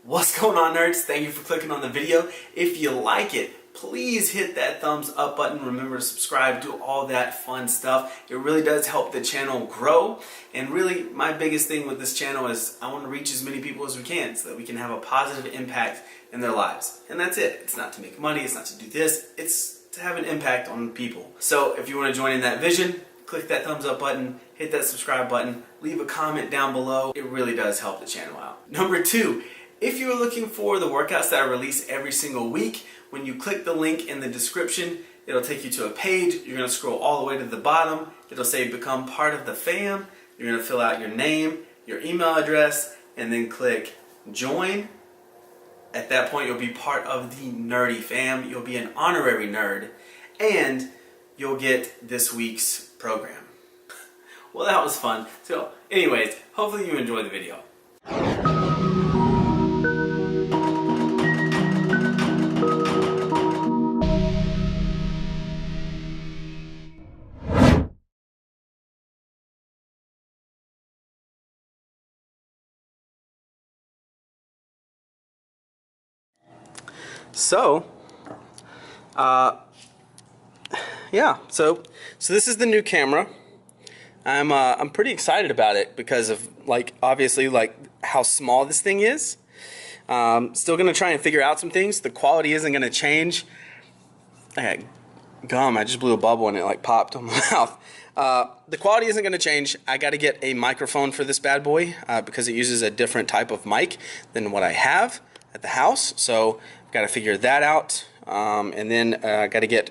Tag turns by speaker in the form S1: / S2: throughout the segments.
S1: What's going on, nerds? Thank you for clicking on the video. If you like it, please hit that thumbs up button. Remember to subscribe, do all that fun stuff. It really does help the channel grow. And really, my biggest thing with this channel is I want to reach as many people as we can so that we can have a positive impact in their lives. And that's it. It's not to make money, it's not to do this, it's to have an impact on people. So if you want to join in that vision, click that thumbs up button, hit that subscribe button, leave a comment down below. It really does help the channel out. Number 2, if you're looking for the workouts that I release every single week, when you click the link in the description, it'll take you to a page. You're going to scroll all the way to the bottom. It'll say become part of the fam. You're going to fill out your name, your email address, and then click join. At that point, you'll be part of the nerdy fam. You'll be an honorary nerd, and you'll get this week's program. Well, that was fun. So anyways, hopefully you enjoy the video. So, yeah, so this is the new camera. I'm pretty excited about it because of obviously how small this thing is. Still gonna try and figure out some things. The quality isn't gonna change. Okay, gum, I just blew a bubble and it popped on my mouth. The quality isn't gonna change. I gotta get a microphone for this bad boy because it uses a different type of mic than what I have at the house. So got to figure that out, and then got to get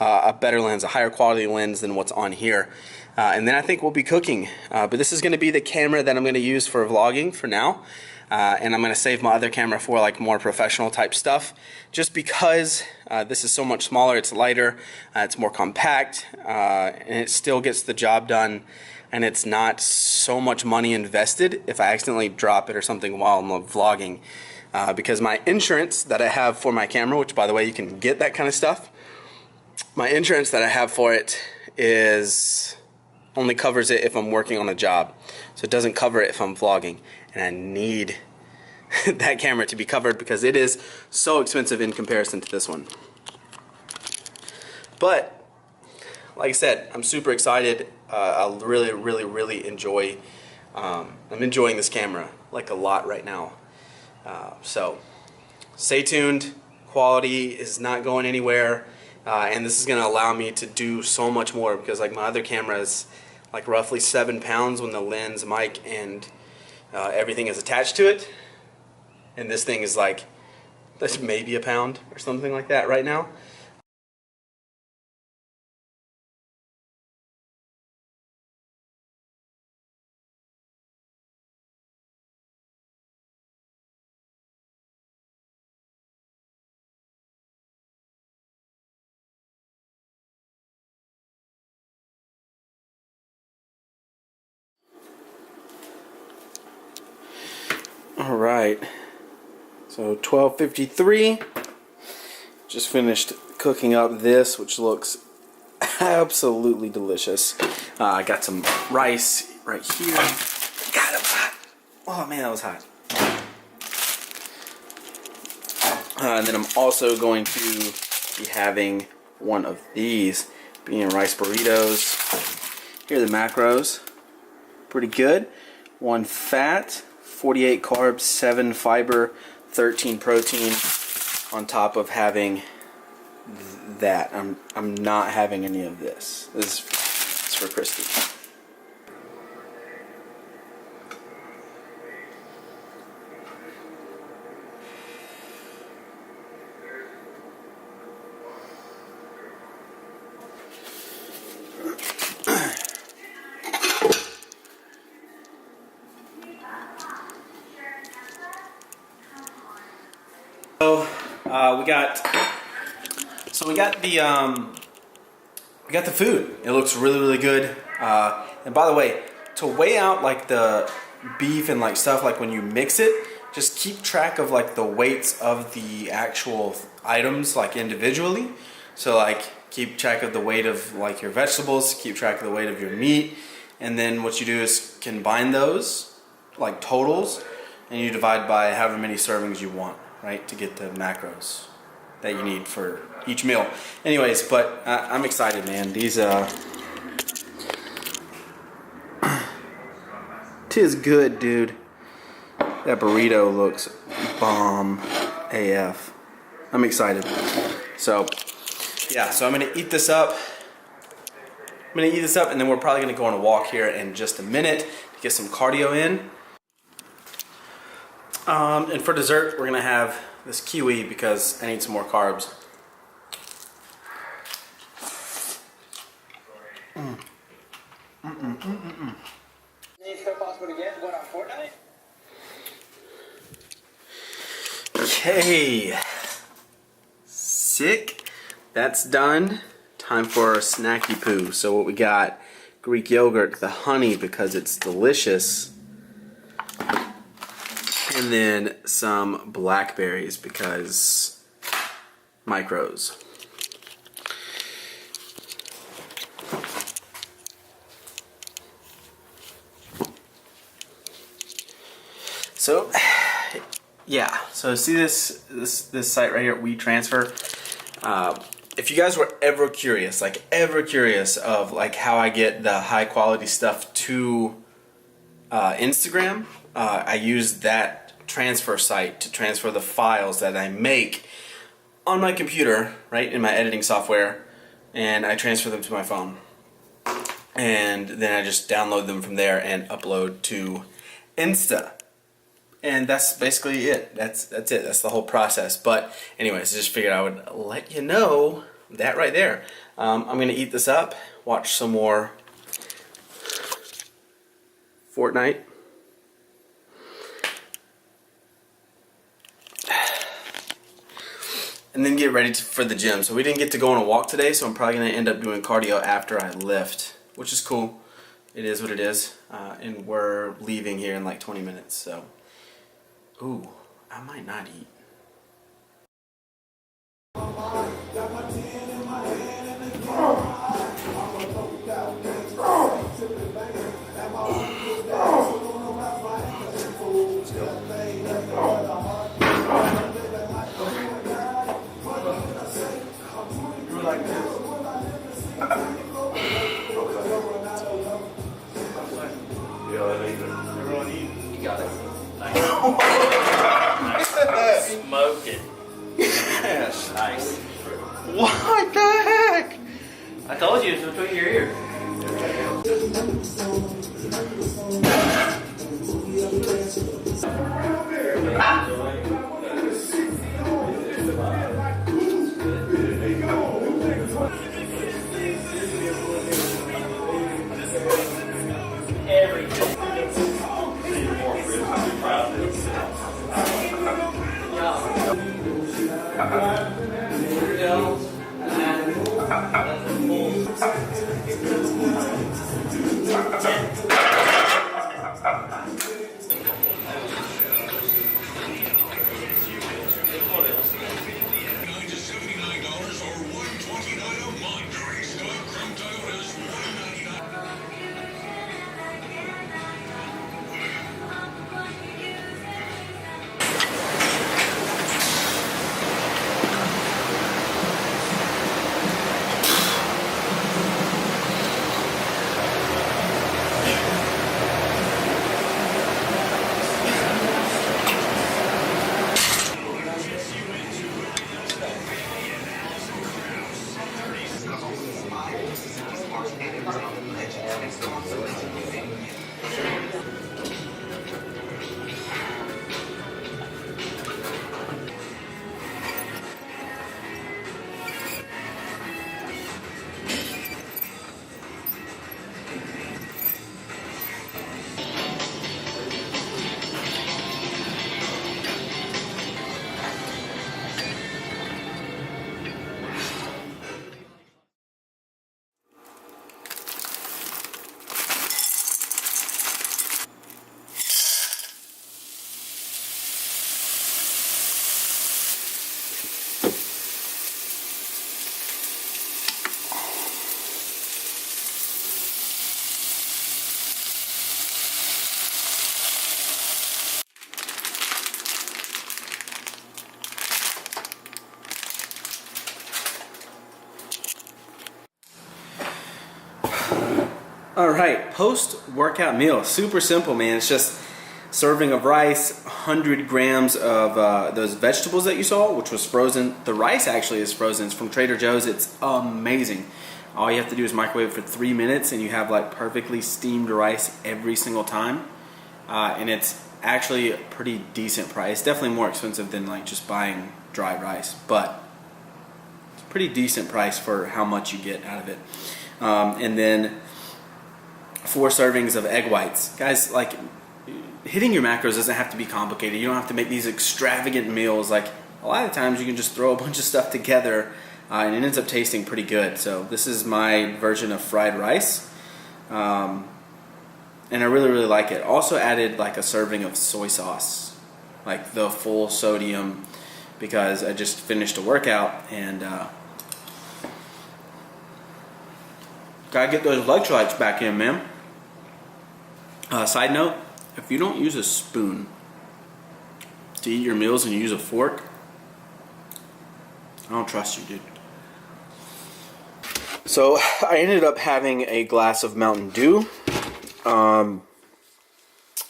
S1: a better lens, a higher quality lens than what's on here, and then I think we'll be cooking. But this is going to be the camera that I'm going to use for vlogging for now, and I'm going to save my other camera for more professional type stuff, just because this is so much smaller. It's lighter, it's more compact, and it still gets the job done, and it's not so much money invested if I accidentally drop it or something while I'm vlogging. Because my insurance that I have for my camera, which by the way you can get that kind of stuff, my insurance that I have for it only covers it if I'm working on a job, so it doesn't cover it if I'm vlogging, and I need that camera to be covered because it is so expensive in comparison to this one. But like I said, I'm super excited. I really enjoy I'm enjoying this camera a lot right now. So stay tuned. Quality is not going anywhere, and this is going to allow me to do so much more because my other camera is roughly 7 pounds when the lens, mic, and everything is attached to it, and this thing is that's maybe a pound or something like that right now. Alright, so 12:53, just finished cooking up this, which looks absolutely delicious. I got some rice right here. God, it was hot. Oh man, that was hot. And then I'm also going to be having one of these bean and rice burritos. Here are the macros. Pretty good. 1 fat, 48 carbs, 7 fiber, 13 protein, on top of having that. I'm not having any of this. This is for Christy. So we got the food. It looks really good. And by the way, to weigh out the beef and stuff, when you mix it, just keep track of the weights of the actual items individually. So keep track of the weight of your vegetables, keep track of the weight of your meat, and then what you do is combine those totals and you divide by however many servings you want, right, to get the macros that you need for each meal. Anyways, but I'm excited, man. These tis good, dude. That burrito looks bomb AF. I'm excited. So yeah, so I'm gonna eat this up. And then we're probably gonna go on a walk here in just a minute to get some cardio in. And for dessert, we're gonna have this kiwi because I need some more carbs. Okay, sick. That's done. Time for our snacky poo. So what we got, Greek yogurt, the honey because it's delicious, and then some blackberries because micros. So yeah, so see this site right here, WeTransfer. If you guys were ever curious of like how I get the high quality stuff to Instagram, I use that transfer site to transfer the files that I make on my computer, right, in my editing software, and I transfer them to my phone. And then I just download them from there and upload to Insta. And that's basically it. That's it. That's the whole process. But anyways, I just figured I would let you know that right there. I'm going to eat this up, watch some more Fortnite. And then get ready for the gym. So we didn't get to go on a walk today, so I'm probably going to end up doing cardio after I lift, which is cool. It is what it is. And we're leaving here in like 20 minutes, so... Ooh, I might not eat.
S2: You got it. Smoked it.
S1: Yes.
S2: Nice.
S1: What the heck?
S2: I told you it's between your ears.
S1: Alright, post-workout meal. Super simple, man. It's just serving of rice, 100 grams of those vegetables that you saw, which was frozen. The rice actually is frozen. It's from Trader Joe's. It's amazing. All you have to do is microwave for 3 minutes and you have like perfectly steamed rice every single time. And it's actually a pretty decent price. Definitely more expensive than like just buying dry rice, but it's a pretty decent price for how much you get out of it. And then 4 servings of egg whites. Guys, like, hitting your macros doesn't have to be complicated. You don't have to make these extravagant meals. Like, a lot of times you can just throw a bunch of stuff together and it ends up tasting pretty good. So this is my version of fried rice. And I really like it. Also added like a serving of soy sauce, like the full sodium, because I just finished a workout and gotta get those electrolytes back in, man. Side note, if you don't use a spoon to eat your meals and you use a fork, I don't trust you, dude. So I ended up having a glass of Mountain Dew. And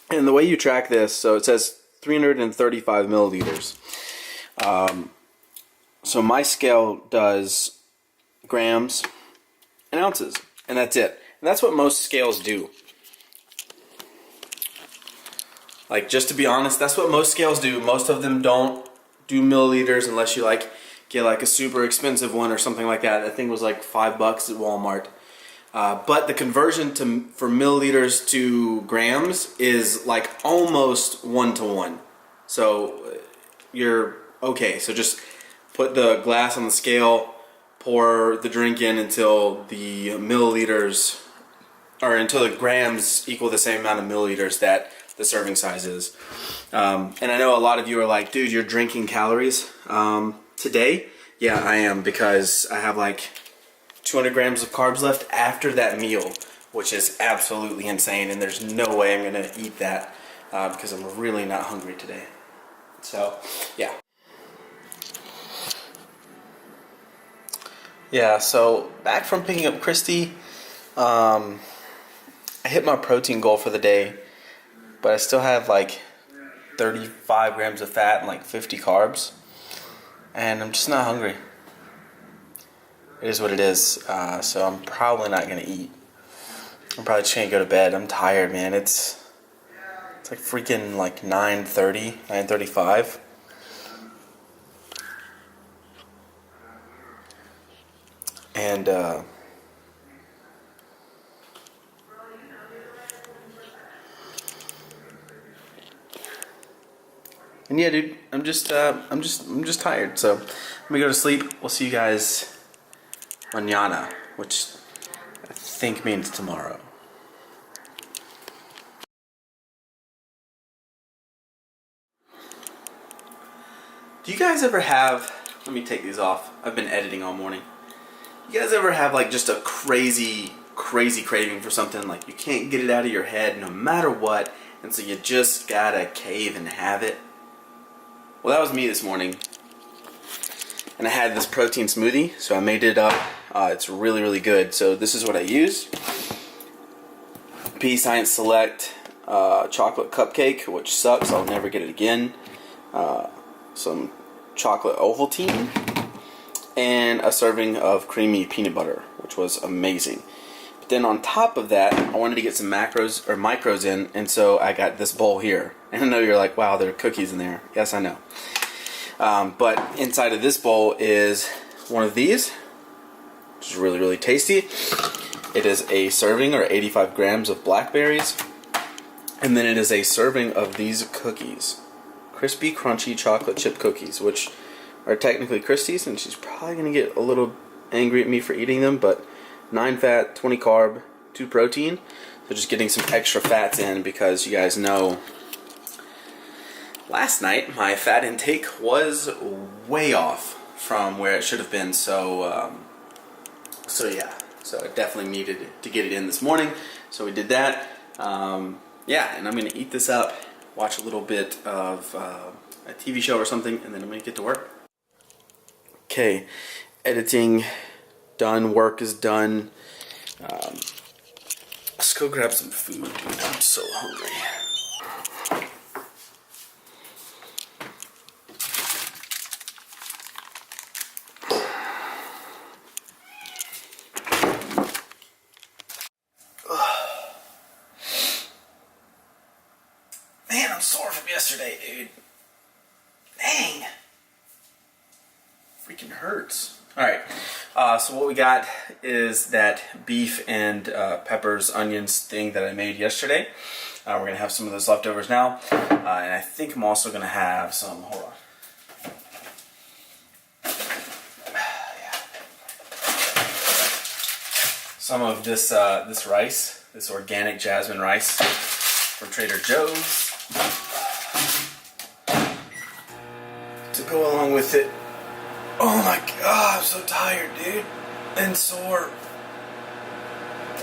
S1: the way you track this, so it says 335 milliliters. So my scale does grams and ounces, and that's it. And that's what most scales do. Like, just to be honest, that's what most scales do. Most of them don't do milliliters unless you like get like a super expensive one or something like that. That thing was like $5 at Walmart. But the conversion for milliliters to grams is like almost 1-to-1. So you're okay. So just put the glass on the scale, pour the drink in until the milliliters, or until the grams equal the same amount of milliliters that the serving size is. And I know a lot of you are like, dude, you're drinking calories today. Yeah, I am, because I have like 200 grams of carbs left after that meal, which is absolutely insane, and there's no way I'm gonna eat that because I'm really not hungry today. So yeah. Yeah, so back from picking up Christy, I hit my protein goal for the day, but I still have like 35 grams of fat and like 50 carbs, and I'm just not hungry. It is what it is, so I'm probably not gonna eat. I'm probably just gonna go to bed. I'm tired, man. It's like freaking like 9:30, 9:35. And yeah, dude, I'm just tired. So let me go to sleep. We'll see you guys mañana, which I think means tomorrow. Do you guys ever have, let me take these off. I've been editing all morning. You guys ever have like just a crazy craving for something, like you can't get it out of your head no matter what, and so you just gotta cave and have it? Well, that was me this morning. And I had this protein smoothie, so I made it up. It's really good. So this is what I use. P Science Select chocolate cupcake, which sucks. I'll never get it again. Some chocolate Ovaltine, and a serving of creamy peanut butter, which was amazing. But then on top of that, I wanted to get some macros or micros in, and so I got this bowl here. And I know you're like, wow, there are cookies in there. Yes, I know. But inside of this bowl is one of these, which is really tasty. It is a serving, or 85 grams of blackberries, and then it is a serving of these cookies, crispy, crunchy chocolate chip cookies, which are technically Christy's, and she's probably gonna get a little angry at me for eating them. But 9 fat, 20 carb, 2 protein. So just getting some extra fats in, because you guys know last night my fat intake was way off from where it should have been. So yeah, so I definitely needed to get it in this morning. So we did that. Yeah, and I'm gonna eat this up, watch a little bit of a TV show or something, and then I'm gonna get to work. Okay, editing done, work is done. Let's go grab some food, dude. I'm so hungry. Man, I'm sore from yesterday, dude. Dang. Freaking hurts. Alright, so what we got is that beef and peppers, onions thing that I made yesterday. We're going to have some of those leftovers now. And I think I'm also going to have some, hold on. Some of this this rice, this organic jasmine rice from Trader Joe's. To go along with it. Oh my god, I'm so tired, dude. And sore.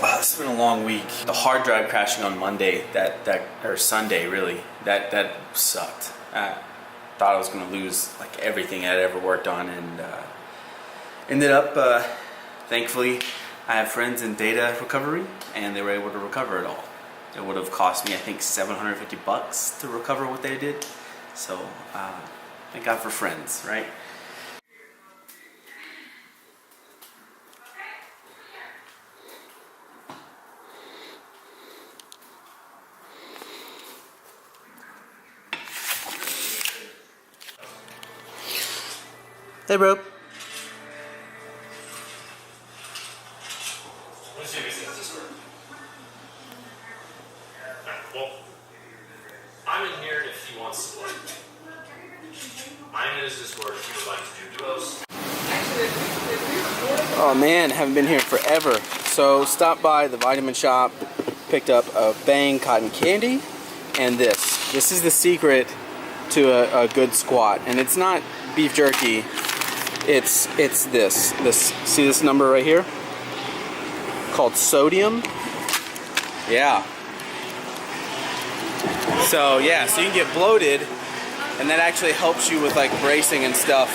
S1: Wow, it's been a long week. The hard drive crashing on Monday, or Sunday really, that sucked. I thought I was gonna lose like everything I'd ever worked on, and ended up, thankfully, I have friends in data recovery, and they were able to recover it all. It would have cost me, I think, $750 to recover what they did. So, thank God for friends, right? Hey, bro.
S3: Well, I'm in here if he wants to play. I'm in his Discord if he would like to do duos.
S1: Oh man, haven't been here forever. So stopped by the vitamin shop, picked up a Bang cotton candy, and this. This is the secret to a good squat, and it's not beef jerky. It's this. See this number right here? Called sodium. Yeah. So yeah, so you can get bloated, and that actually helps you with like bracing and stuff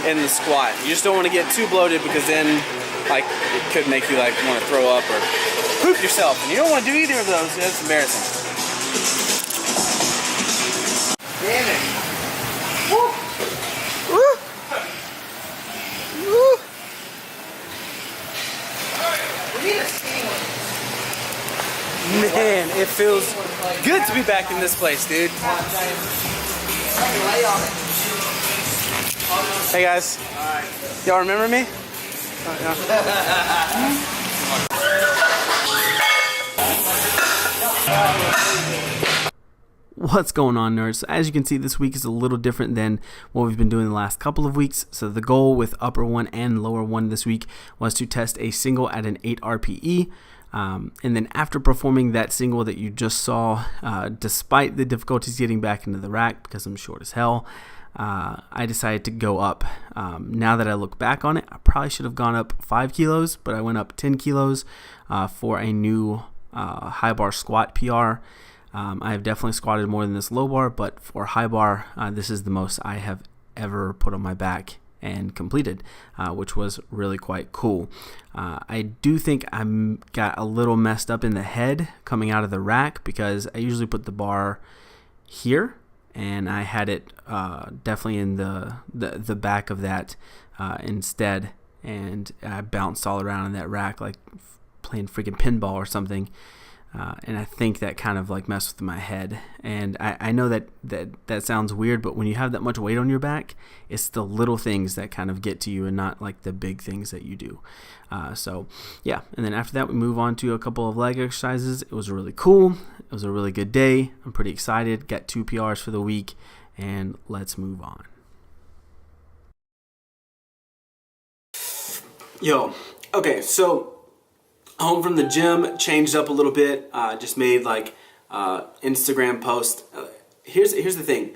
S1: in the squat. You just don't want to get too bloated because then like it could make you like want to throw up or poop yourself, and you don't want to do either of those. That's embarrassing. Damn it. Woo. Woo. Woo. Man, it feels good to be back in this place, dude. Hey guys. Y'all remember me? What's going on, nerds? So as you can see, this week is a little different than what we've been doing the last couple of weeks. So the goal with upper one and lower one this week was to test a single at an 8 RPE. And then after performing that single that you just saw, despite the difficulties getting back into the rack because I'm short as hell, I decided to go up. Now that I look back on it, I probably should have gone up 5 kilos, but I went up 10 kilos for a new high bar squat PR. I have definitely squatted more than this low bar, but for high bar, this is the most I have ever put on my back and completed, which was really quite cool. I do think I got a little messed up in the head coming out of the rack because I usually put the bar here, and I had it definitely in the back of that instead, and I bounced all around in that rack like playing freaking pinball or something. And I think that kind of like messed with my head. And I know that sounds weird, but when you have that much weight on your back, it's the little things that kind of get to you and not like the big things that you do. So yeah, and then after that we move on to a couple of leg exercises. It was really cool. It was a really good day. I'm pretty excited. Got 2 PRs for the week, and let's move on. Yo, okay, so home from the gym, changed up a little bit, just made like Instagram post. Here's the thing.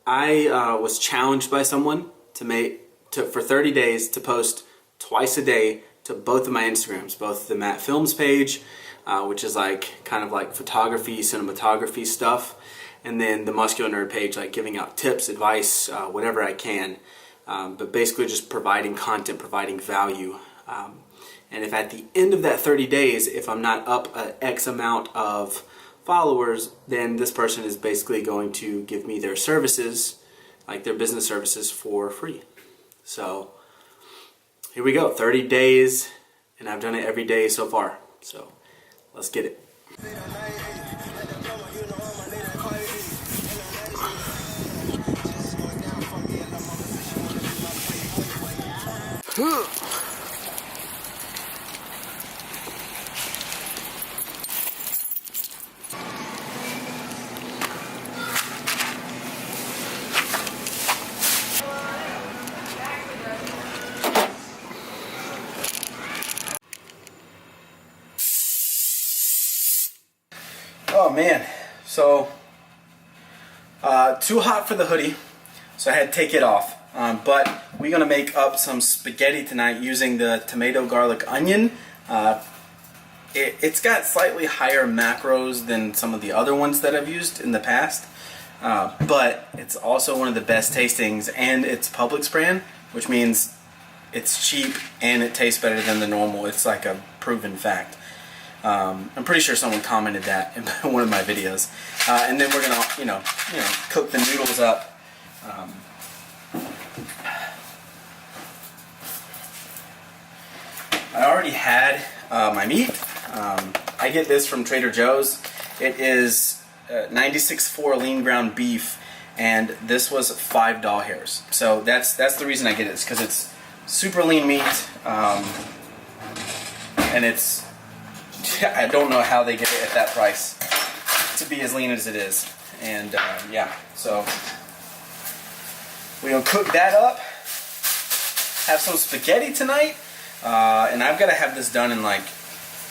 S1: I was challenged by someone for 30 days to post twice a day to both of my Instagrams, both the Matt Films page, which is like kind of like photography, cinematography stuff, and then the Muscular Nerd page, like giving out tips, advice, whatever I can, but basically just providing content, providing value. And if at the end of that 30 days, if I'm not up a X amount of followers, then this person is basically going to give me their services, like their business services, for free. So here we go, 30 days, and I've done it every day so far. So let's get it. Oh man, so too hot for the hoodie, so I had to take it off. But we're gonna make up some spaghetti tonight using the tomato, garlic, onion. It's got slightly higher macros than some of the other ones that I've used in the past, but it's also one of the best tastings, and it's Publix brand, which means it's cheap and it tastes better than the normal. It's like a proven fact. I'm pretty sure someone commented that in one of my videos. And then we're gonna, cook the noodles up. I already had my meat. I get this from Trader Joe's. It is 96.4 lean ground beef, and this was 5 doll hairs. So that's the reason I get it. It's because it's super lean meat, and it's, I don't know how they get it at that price to be as lean as it is. And yeah, so we're gonna cook that up, have some spaghetti tonight, and I've got to have this done in like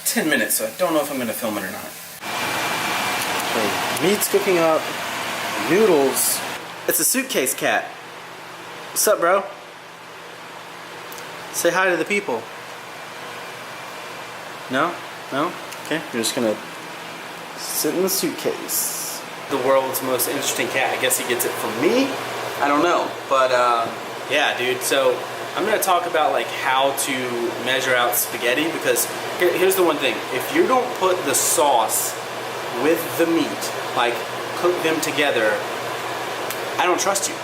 S1: 10 minutes, so I don't know if I'm gonna film it or not. So meat's cooking up, noodles. It's a suitcase cat. What's up, bro? Say hi to the people. No? No? Okay, you're just gonna sit in the suitcase. The world's most interesting cat. I guess he gets it from me? I don't know. But yeah, dude, so I'm gonna talk about like how to measure out spaghetti, because here's the one thing. If you don't put the sauce with the meat, like cook them together, I don't trust you.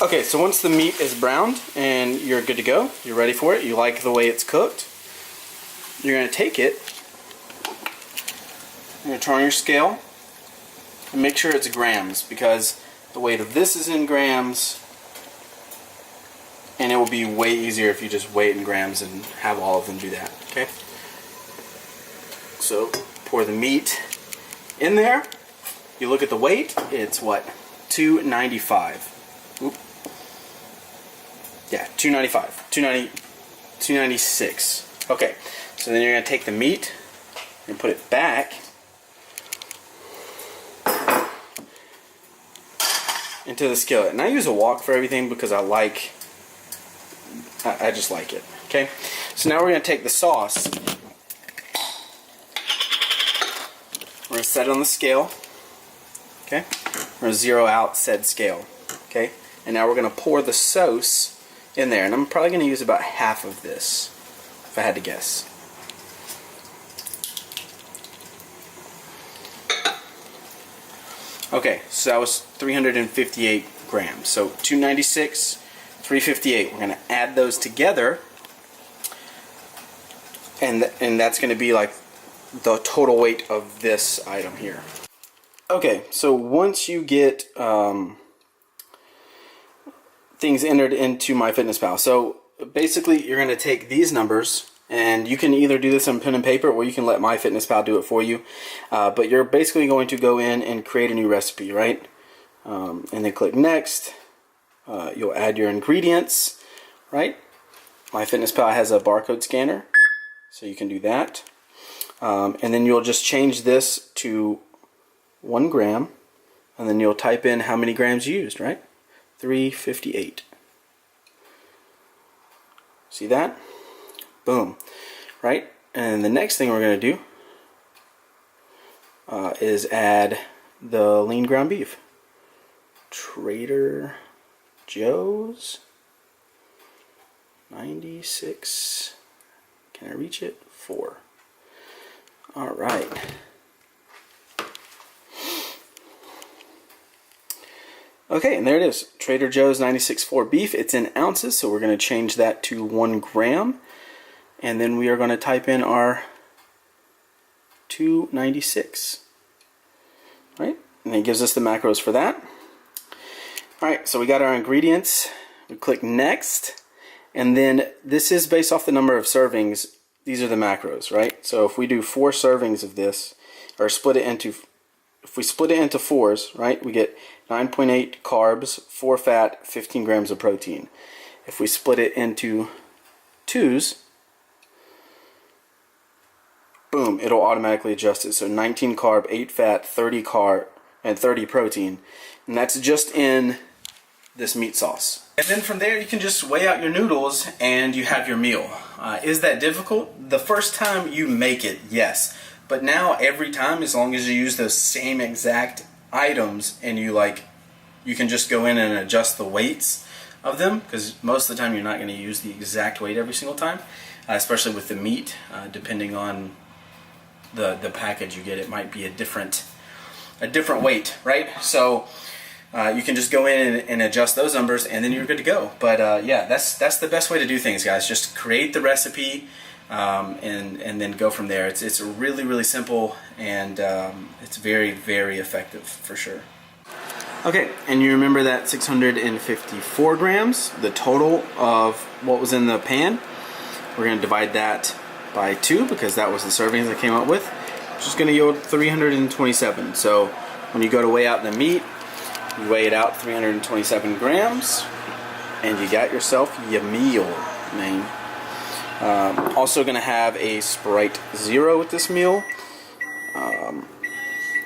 S1: Okay, so once the meat is browned and you're good to go, you're ready for it, you like the way it's cooked, you're going to take it, you're going to turn on your scale, and make sure it's grams, because the weight of this is in grams, and it will be way easier if you just weigh it in grams and have all of them do that, okay? So, pour the meat in there, you look at the weight, it's what, 295. Oop. Yeah, 295, 296. Okay, so then you're going to take the meat and put it back into the skillet. And I use a wok for everything because I just like it. Okay, so now we're going to take the sauce. We're going to set it on the scale. Okay, we're going to zero out said scale. Okay, and now we're going to pour the sauce in there, and I'm probably going to use about half of this, if I had to guess. Okay, so that was 358 grams. So 296, 358. We're going to add those together, and that's going to be like the total weight of this item here. Okay, so once you get things entered into MyFitnessPal. So basically you're going to take these numbers, and you can either do this on pen and paper, or you can let MyFitnessPal do it for you. But you're basically going to go in and create a new recipe, right? And then click next. You'll add your ingredients, right? MyFitnessPal has a barcode scanner, so you can do that. And then you'll just change this to 1 gram, and then you'll type in how many grams you used, right? 358. See that? Boom. Right? And the next thing we're going to do is add the lean ground beef. Trader Joe's 96. Can I reach it? 4. All right. Okay, and there it is. Trader Joe's 96.4 beef. It's in ounces, so we're going to change that to 1 gram. And then we are going to type in our 296. Right? And it gives us the macros for that. Alright, so we got our ingredients. We click next. And then this is based off the number of servings. These are the macros, right? So if we do 4 servings of this, or split it into, if we split it into 4s, right, we get 9.8 carbs, 4 fat, 15 grams of protein. If we split it into 2s, boom, it'll automatically adjust it. So 19 carb, 8 fat, 30 carb, and 30 protein. And that's just in this meat sauce. And then from there, you can just weigh out your noodles and you have your meal. Is that difficult? The first time you make it, yes. But now every time, as long as you use those same exact items and you can just go in and adjust the weights of them, because most of the time you're not going to use the exact weight every single time, especially with the meat, depending on the package you get, it might be a different weight, right? So you can just go in and adjust those numbers, and then you're good to go. But yeah, that's the best way to do things, guys. Just create the recipe and then go from there. It's really, really simple, and it's very, very effective for sure. Okay, and you remember that 654 grams, the total of what was in the pan. We're going to divide that by 2 because that was the servings I came up with, which is going to yield 327. So when you go to weigh out the meat, you weigh it out 327 grams, and you got yourself your meal, man. Also going to have a Sprite Zero with this meal.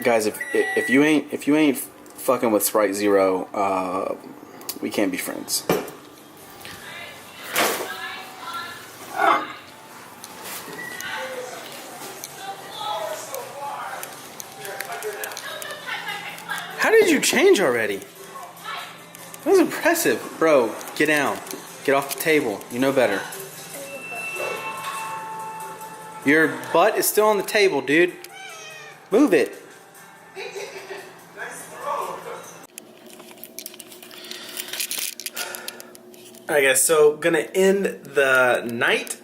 S1: Guys, if you ain't fucking with Sprite Zero, we can't be friends. How did you change already? That was impressive. Bro, get down. Get off the table. You know better. Your butt is still on the table, dude. Move it. Alright guys, so gonna end the night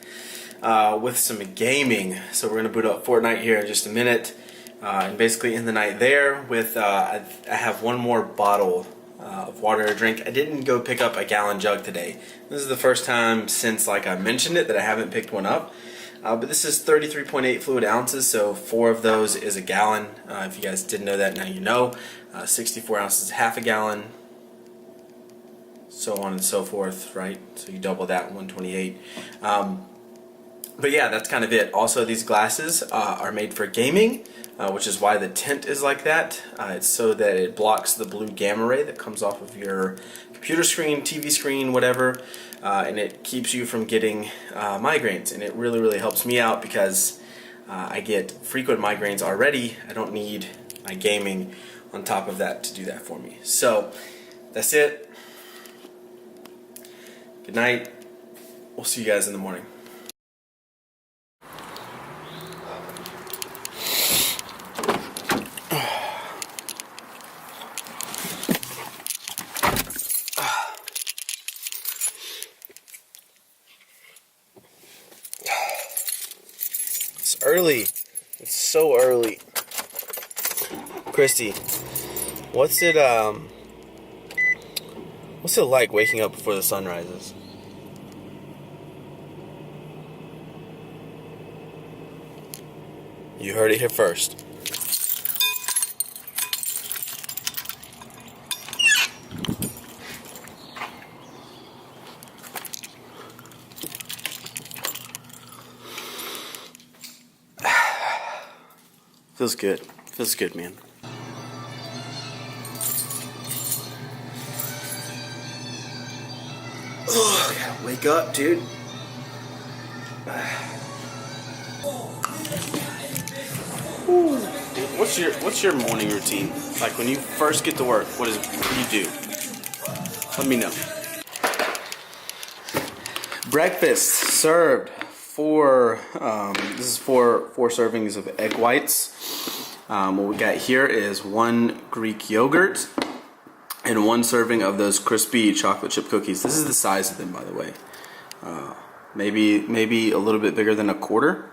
S1: with some gaming. So we're gonna boot up Fortnite here in just a minute. And basically end the night there with, I have one more bottle of water to drink. I didn't go pick up a gallon jug today. This is the first time since I mentioned it that I haven't picked one up. But this is 33.8 fluid ounces, so 4 of those is a gallon. If you guys didn't know that, now you know. 64 ounces is half a gallon, so on and so forth, right? So you double that, 128. But yeah, that's kind of it. Also, these glasses are made for gaming, which is why the tint is like that. It's so that it blocks the blue gamma ray that comes off of your computer screen, TV screen, whatever, and it keeps you from getting migraines. And it really, really helps me out because I get frequent migraines already. I don't need my gaming on top of that to do that for me. So that's it. Good night. We'll see you guys in the morning. It's early. It's so early. Christy, what's it like waking up before the sun rises? You heard it here first. Feels good. Feels good, man. Oh, I gotta wake up, dude. Ooh. What's your morning routine? Like when you first get to work, what do you do? Let me know. breakfast served. This is four servings of egg whites. What we got here is 1 Greek yogurt and 1 serving of those crispy chocolate chip cookies. This is the size of them, by the way. Maybe a little bit bigger than a quarter,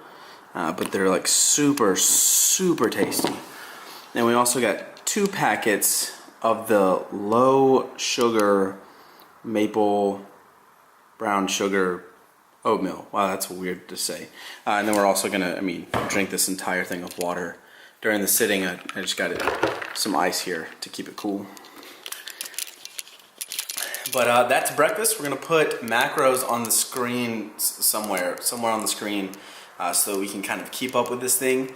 S1: but they're like super tasty. And we also got 2 packets of the low sugar maple brown sugar oatmeal. Wow, that's weird to say. And then we're also gonna, drink this entire thing of water during the sitting. I just got some ice here to keep it cool. But that's breakfast. We're gonna put macros on the screen somewhere on the screen, so that we can kind of keep up with this thing.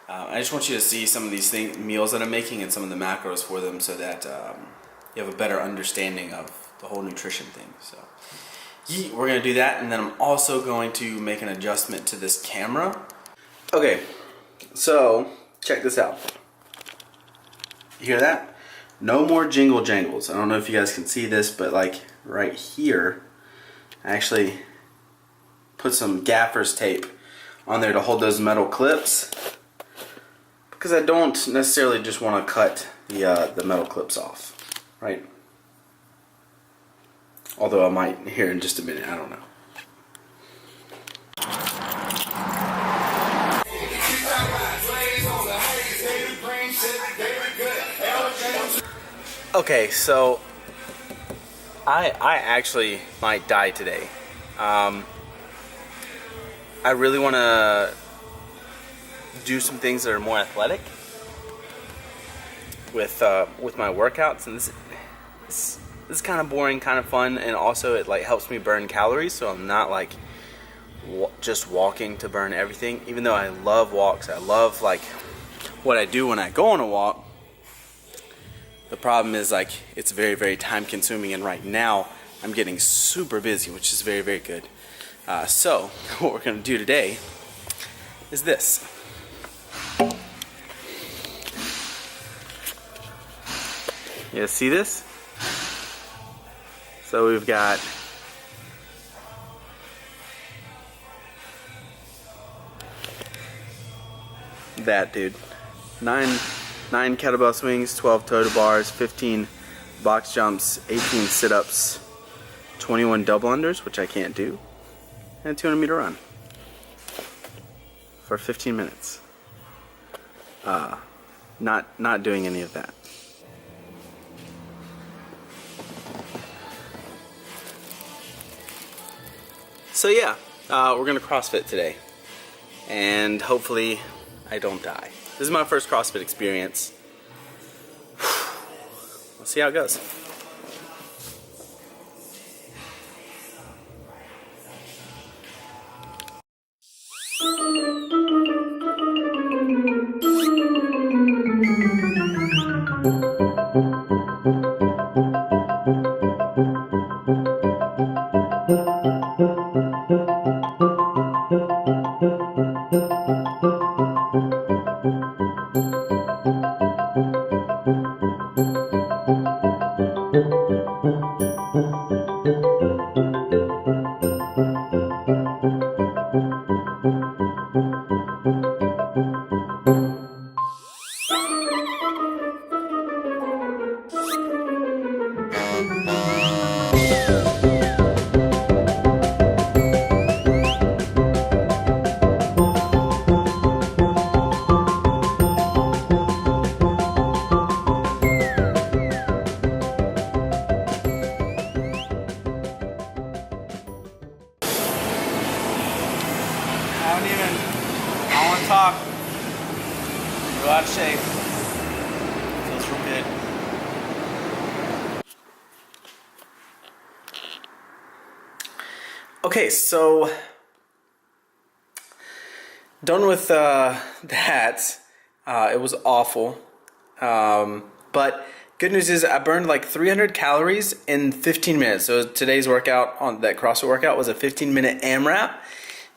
S1: I just want you to see some of these meals that I'm making and some of the macros for them, so that you have a better understanding of the whole nutrition thing. So we're gonna do that, and then I'm also going to make an adjustment to this camera. Okay, so check this out. You hear that? No more jingle jangles. I don't know if you guys can see this, but like right here, I actually put some gaffer's tape on there to hold those metal clips, because I don't necessarily just want to cut the metal clips off, right? Although I might here in just a minute, I don't know. Okay, so I actually might die today. I really want to do some things that are more athletic with my workouts, and this is kind of boring, kind of fun, and also it like helps me burn calories, so I'm not like just walking to burn everything. Even though I love walks, I love like what I do when I go on a walk. The problem is like it's very time consuming, and right now I'm getting super busy, which is very good. So what we're gonna do today is this. You guys see this? So we've got that, dude. 9 kettlebell swings, 12 total bars, 15 box jumps, 18 sit-ups, 21 double unders, which I can't do, and a 200 meter run for 15 minutes. Not doing any of that. So yeah, we're gonna CrossFit today, and hopefully I don't die. This is my first CrossFit experience. Let's see how it goes. I don't want to talk. Go out of shape. Feels real good. Okay, so done with that. It was awful. But good news is I burned like 300 calories in 15 minutes. So today's workout, on that CrossFit workout, was a 15-minute AMRAP.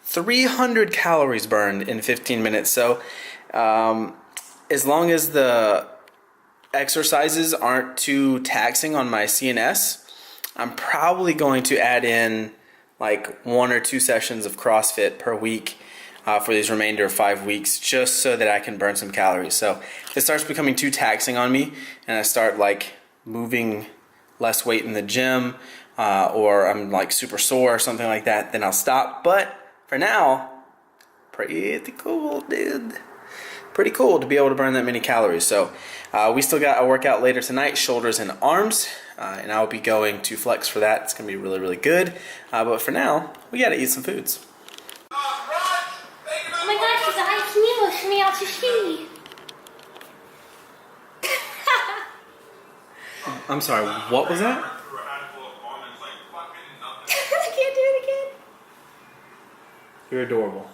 S1: 300 calories burned in 15 minutes. So as long as the exercises aren't too taxing on my CNS, I'm probably going to add in like 1 or 2 sessions of CrossFit per week for these remainder of 5 weeks, just so that I can burn some calories. So if it starts becoming too taxing on me and I start like moving less weight in the gym, or I'm like super sore or something like that, then I'll stop. But for now, pretty cool, dude. Pretty cool to be able to burn that many calories. So we still got a workout later tonight, shoulders and arms, and I'll be going to flex for that. It's gonna be really, really good. But for now, we gotta eat some foods.
S4: Oh my gosh, you guys, can you wish me out to see?
S1: I'm sorry, what was that?
S4: I can't do it again.
S1: You're adorable.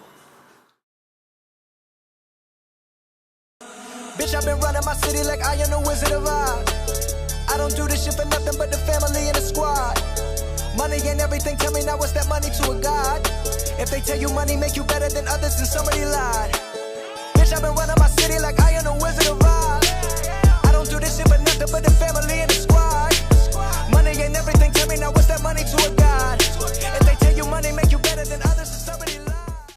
S5: Bitch, I've been running my city like I am the Wizard of Oz. I don't do this shit for nothing but the family and the squad. Money ain't everything, tell me now what's that money to a god? If they tell you money make you better than others, then somebody lied. Bitch, I've been running my city like I am the Wizard of Oz. I don't do this shit for nothing but the family and the squad. Money ain't everything, tell me now what's that money to a